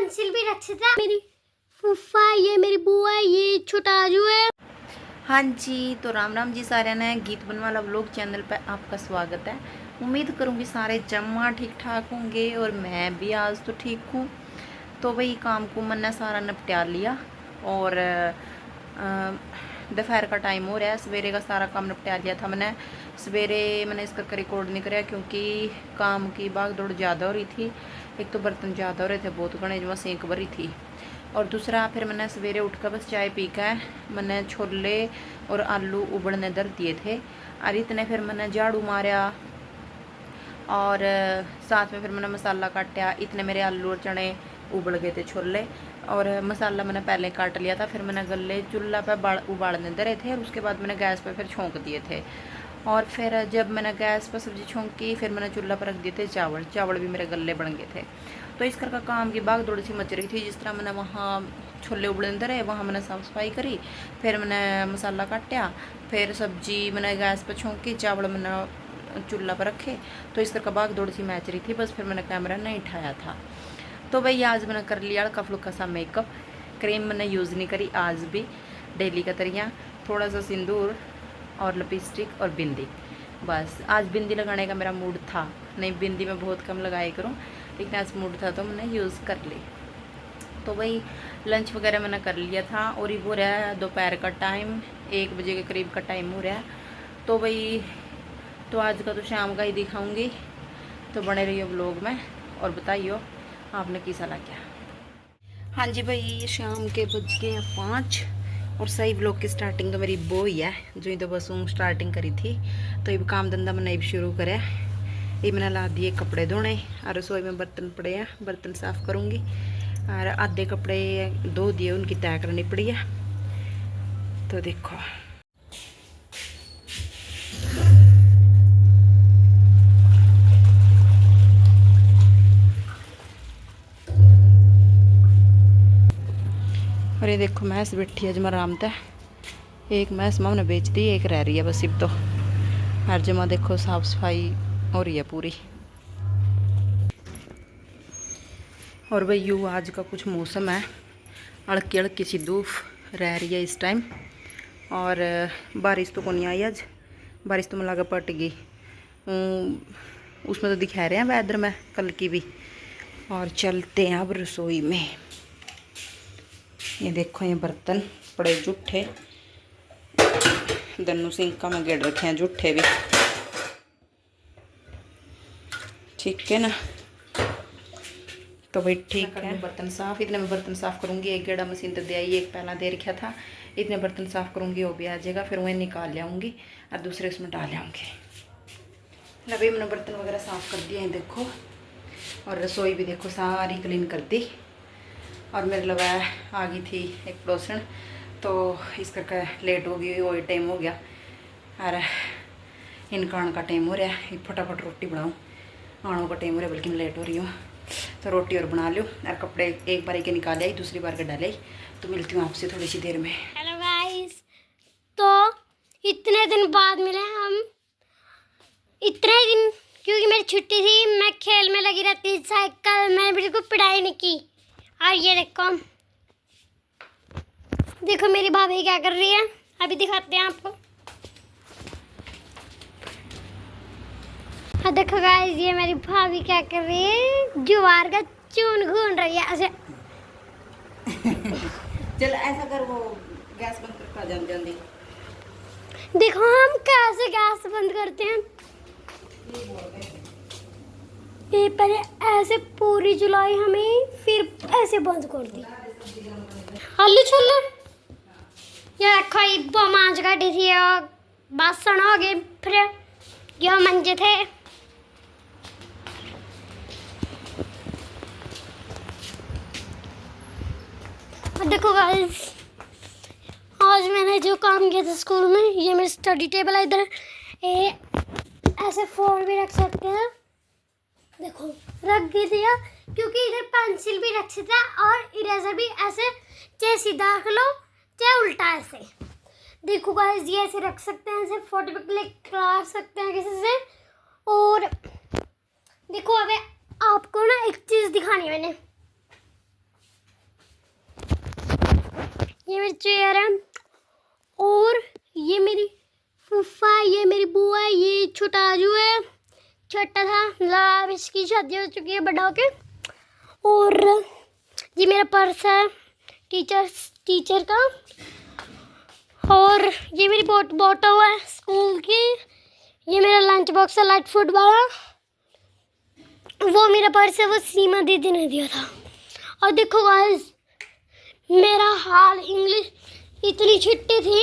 Pencil भी रख सकता। मेरी फूफा, ये मेरी बुआ, ये छोटा आजू है। हाँ जी, तो राम राम जी सारे ने गीत बनवाला व्लॉग चैनल पे आपका स्वागत है। उम्मीद करूँगी सारे जम्मा ठीक ठाक होंगे और मैं भी आज तो ठीक हूँ। तो भाई काम को मैंने सारा निपटा लिया और दोपहर का टाइम हो रहा है। सवेरे का सारा काम निपटा लिया था मैंने। सवेरे मैंने इस करके रिकॉर्ड नहीं कराया क्योंकि काम की भाग दौड़ ज़्यादा हो रही थी। एक तो बर्तन ज़्यादा हो रहे थे, बहुत घने जो सेंक भरी थी, और दूसरा फिर मैंने सवेरे उठकर बस चाय पी कर मैंने छोले और आलू उबलने धर दिए थे। और इतने फिर मैंने झाड़ू मारा और साथ में फिर मैंने मसाला काटा। इतने मेरे आलू और चने उबल गए थे, छोले और मसाला मैंने पहले काट लिया था। फिर मैंने गले चूल्हा पे उबालने धरे थे और उसके बाद मैंने गैस पे फिर छोंक दिए थे। और फिर जब मैंने गैस पर सब्ज़ी छोंकी फिर मैंने चूल्हा पर रख दिए थे चावल भी मेरे गले बन गए थे। तो इस करके काम की भाग दौड़ सी मच रही थी। जिस तरह मैंने वहाँ छोले उबलने धरे वहाँ मैंने साफ़ सफाई करी, फिर मैंने मसाला काटा, फिर सब्जी मैंने गैस पर छोंकी, चावल मैंने चूल्हा पर रखे। तो इस करके भाग दौड़ सी मैच रही थी। बस फिर मैंने कैमरा नहीं उठाया था। तो भाई आज मैंने कर लिया हल्का फुल्का सा मेकअप। क्रीम मैंने यूज़ नहीं करी आज भी, डेली का तरिया थोड़ा सा सिंदूर और लिपस्टिक और बिंदी। बस आज बिंदी लगाने का मेरा मूड था, नहीं बिंदी मैं बहुत कम लगाया करूँ, लेकिन आज मूड था तो मैंने यूज़ कर ली। तो भाई लंच वगैरह मैंने कर लिया था और ये हो रहा है दोपहर का टाइम, 1 बजे के करीब का टाइम हो रहा है। तो भाई तो आज का तो शाम का ही दिखाऊंगी, तो बने रहिए व्लॉग में और बताइए आपने किसा लगा। हाँ जी भाई, शाम के बज गए 5 और सही व्लॉग की स्टार्टिंग तो मेरी वो ही है जो तो बस स्टार्टिंग करी थी। तो ये काम धंधा मैंने भी शुरू करा। ये मैंने ला दिए कपड़े धोने और रसोई में बर्तन पड़े हैं, बर्तन साफ़ करूँगी। और आधे कपड़े धो दिए, उनकी तय करनी पड़ी है। तो देखो और ये देखो भैंस बैठी है जमा आराम तय। एक भैंस माँ ने बेच दी, एक रह रही है बस सिर्फ। तो हर जमा देखो साफ सफाई हो रही है पूरी। और भाई यू आज का कुछ मौसम है, हल्की हल्की सी धूप रह रही है इस टाइम। और बारिश तो को नहीं आई आज, बारिश तो मुझे लगा पट गई। उसमें तो दिखा रहे हैं वेदर में कल की भी। और चलते हैं अब रसोई में। ये देखो ये बर्तन बड़े जूठे, दन्नू सिंका में गिर रखे हैं जूठे भी, ठीक है ना। तो भाई ठीक है, बर्तन साफ़, इतने में बर्तन साफ़ करूँगी। एक गेड़ा मशीन तो दे आई, एक पहला दे रखा था। इतने बर्तन साफ़ करूँगी, वो भी आ जाएगा, फिर वह निकाल लाऊँगी और दूसरे उसमें डाल आऊँगी। अभी मैंने बर्तन वगैरह साफ़ कर दिए हैं देखो। और रसोई भी देखो सारी क्लीन कर दी। और मेरे लगा आ गई थी एक पड़ोसन, तो इस करके लेट हो गई, वही टाइम हो गया और इनका आने का टाइम हो रहा है। फटाफट रोटी बनाऊँ, आने का टाइम हो रहा है, बल्कि मैं लेट हो रही हूँ। तो रोटी और बना लो और कपड़े एक बार के निकाल आई, दूसरी बार के डाले। तो मिलती हूँ आपसे थोड़ी सी देर में। हेलो गाइस, तो इतने दिन बाद मिले हम। इतने दिन क्योंकि मेरी छुट्टी थी, मैं खेल में लगी रहती, साइकिल में बिल्कुल पढ़ाई नहीं की। और ये देखो देखो मेरी भाभी क्या कर रही है, अभी दिखाते हैं आपको। हाँ देखो गाइस, ये मेरी भाभी क्या कर रही है, ज्वार का चून घून रही है ऐसे। चल ऐसा कर, वो गैस बंद कर खा जान। देखो हम कैसे गैस बंद करते हैं। ये पहले ऐसे पूरी जलाई हमें, फिर ऐसे बंद कर दी। आलू छोले ये देखो, इब्बो मांझ काटी थी और बासन हो गए, फिर ये मंजे थे। और देखो गाइस, आज मैंने जो काम किया था स्कूल में, ये मेरी स्टडी टेबल है। इधर ये ऐसे फोन भी रख सकते हैं, देखो रख दिया, क्योंकि इधर पेंसिल भी रख सकते हैं और इरेजर भी। ऐसे चाहे सीधा रख लो चाहे उल्टा, ऐसे देखो गाइस, ये ऐसे रख सकते हैं, ऐसे फोटो पे क्लिक कर सकते हैं किसी से। और देखो अबे आपको ना एक चीज़ दिखानी है मैंने, ये मेरी चेयर है, और ये मेरी फूफा, ये मेरी बुआ, ये छोटा आजू है, छोटा था मतलब अब इसकी शादी हो चुकी है बड़ा होके। और ये मेरा पर्स है टीचर का, और ये मेरी बोतल है स्कूल की, ये मेरा लंच बॉक्स है लाइट फूड वाला, वो मेरा पर्स है, वो सीमा दीदी ने दिया था। और देखो गाइस मेरा हाल, इंग्लिश इतनी छुट्टी थी,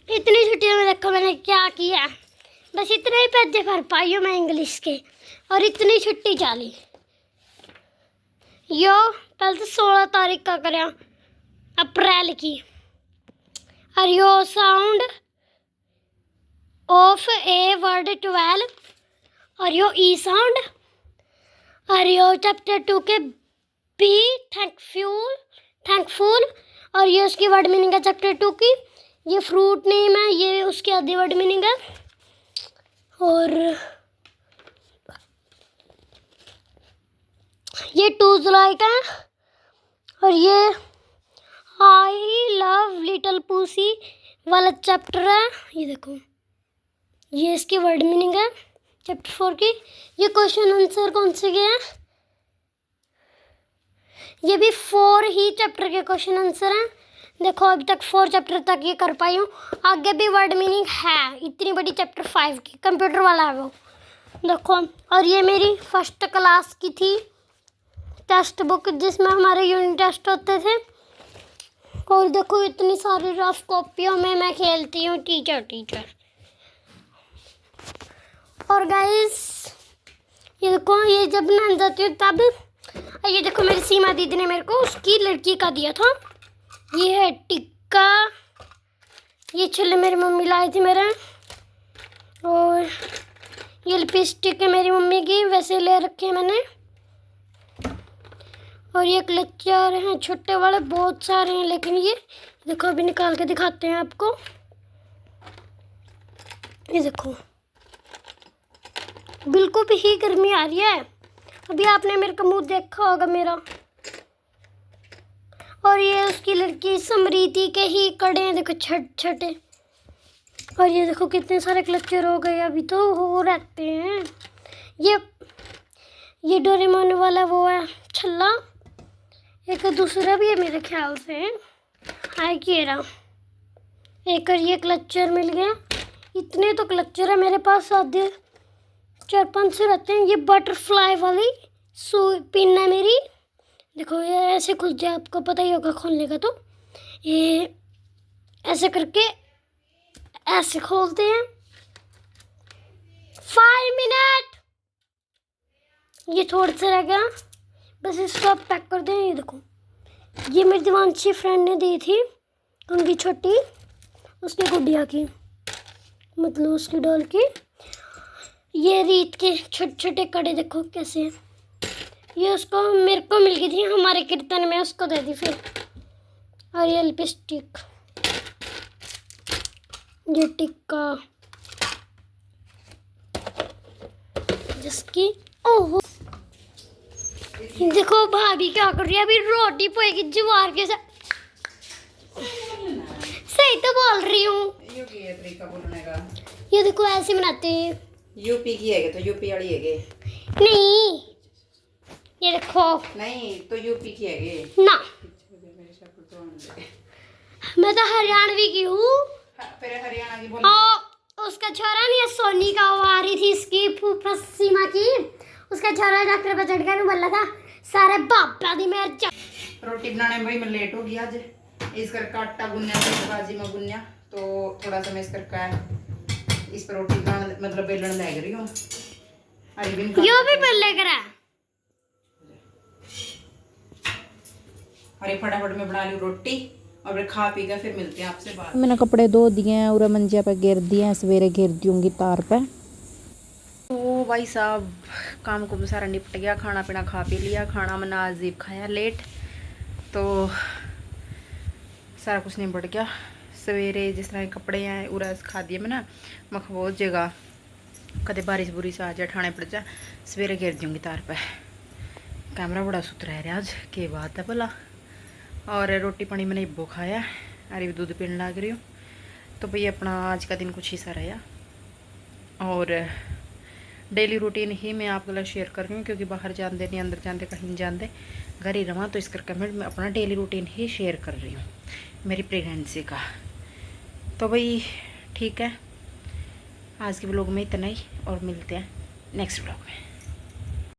इतनी छुट्टियों में देखो मैंने क्या किया, बस इतने ही पैसे भर पाई हूँ मैं इंग्लिश के, और इतनी छुट्टी चाली यो। पहले तो 16 तारीख का करें अप्रैल की, और यो साउंड ऑफ ए वर्ड 12, और यो ई साउंड, और यो चैप्टर 2 के बी थैंकफुल, और ये उसकी वर्ड मीनिंग है चैप्टर 2 की। ये फ्रूट नेम है, ये उसकी आधी वर्ड मीनिंग है। और ये 2 जुलाई का है, और ये आई लव लिटिल पूसी वाला चैप्टर है। ये देखो ये इसकी वर्ड मीनिंग है चैप्टर 4 की। ये क्वेश्चन आंसर कौन से के हैं, ये भी 4 ही चैप्टर के क्वेश्चन आंसर हैं। देखो अभी तक 4 चैप्टर तक ये कर पाई हूँ, आगे भी वर्ड मीनिंग है, इतनी बड़ी चैप्टर 5 की, कंप्यूटर वाला है वो देखो। और ये मेरी फर्स्ट क्लास की थी टेक्स्ट बुक, जिसमें हमारे यूनिट टेस्ट होते थे। और देखो इतनी सारी रफ कॉपियों में मैं खेलती हूँ टीचर। और गाइस ये देखो, ये जब नहा जाती हूँ तब, ये देखो मेरी सीमा दीदी ने मेरे को उसकी लड़की का दिया था। ये है टिक्का, ये छल्ले मेरी मम्मी लाई थी मेरे, और ये लिपस्टिक है मेरी मम्मी की, वैसे ले रखे मैंने। और ये क्लचर हैं छोटे वाले, बहुत सारे हैं, लेकिन ये देखो अभी निकाल के दिखाते हैं आपको। ये देखो बिल्कुल भी ही गर्मी आ रही है, अभी आपने मेरे का मुंह देखा होगा मेरा। और ये उसकी लड़की समरीति के ही कड़े हैं, देखो छोटे। और ये देखो कितने सारे क्लचर हो गए, अभी तो हो रहते हैं। ये डोरेमोन वाला वो है छल्ला, एक दूसरा भी है मेरे ख्याल से, आई कि रहा एक, और ये क्लचर मिल गया। इतने तो क्लचर है मेरे पास, आधे 4-5 से रहते हैं। ये बटरफ्लाई वाली पिन है मेरी, देखो ये ऐसे खुल जाए, आपको पता ही होगा खोलने का, तो ये ऐसे करके ऐसे खोलते हैं। 5 मिनट, ये थोड़ा सा रह गया, बस इसको आप पैक कर दें। ये देखो ये मेरी दिवांशी फ्रेंड ने दी थी, उनकी छोटी, उसकी गुड़िया की, मतलब उसकी डॉल की। ये रीत के छोटे छोटे कड़े देखो कैसे हैं, ये उसको मेरे को मिल गई थी हमारे कीर्तन में, उसको दे दी फिर। और ये लिपस्टिक, ये टिक्का, जिसकी ओहो देखो भाभी क्या कर रही है, अभी रोटी पोएगी ज्वार के साथ। सही तो बोल रही हूँ, ये देखो ऐसे बनाते हैं। यूपी की है तो यूपी वाली है नहीं, ये देखो नहीं तो यूपी की है ना, मैं तो हरियाणवी की हूँ। फिर हरियाणा की उसका छोरा नहीं है सोनी का, वो आ रही थी इसकी फूफा सीमा की, उसका छोरा डॉक्टर पर चढ़ कर बोला था सारे बापा दी मेरे। रोटी बनाने में भाई मैं लेट हो गई आज, इस करके आटा गुन्या बाजी में गुन्या, तो थोड़ा सा मैं इस करके इस पर रोटी बनाने मतलब बेलन लग रही हूँ। यो भी बेल करा, अरे फटाफट में बना ली रोटी और खा पी के फिर मिलते हैं आपसे बाद। मैंने कपड़े धो दिए हैं और मंजे पे गिर दिए हैं, सवेरे गिर दूंगी तार पे। तो भाई साहब काम को सारा निपट गया, खाना पीना खा पी लिया। खाना मैंने अजीब खाया लेट, तो सारा कुछ निपट गया। सवेरे जिस तरह कपड़े हैं उरा खा दिए मैं ना, मख बहुत जगह कदे बारिश बुरिश आ जाए ठाणे पड़ जा, सवेरे गिर दूंगी तार पे। कैमरा बड़ा सुथरा है आज, के बात है भला। और रोटी पानी मैंने इब्बो खाया अरे भी दूध पीने लग रही हूँ। तो भाई अपना आज का दिन कुछ ही सा रहा और डेली रूटीन ही मैं आपके लिए शेयर कर रही हूँ क्योंकि बाहर जाते नहीं, अंदर जाते कहीं नहीं जाते, घर ही रहा, तो इस करके मैं अपना डेली रूटीन ही शेयर कर रही हूँ मेरी प्रेगनेंसी का। तो भाई ठीक है, आज के ब्लॉग में इतना ही और मिलते हैं नेक्स्ट ब्लॉग में।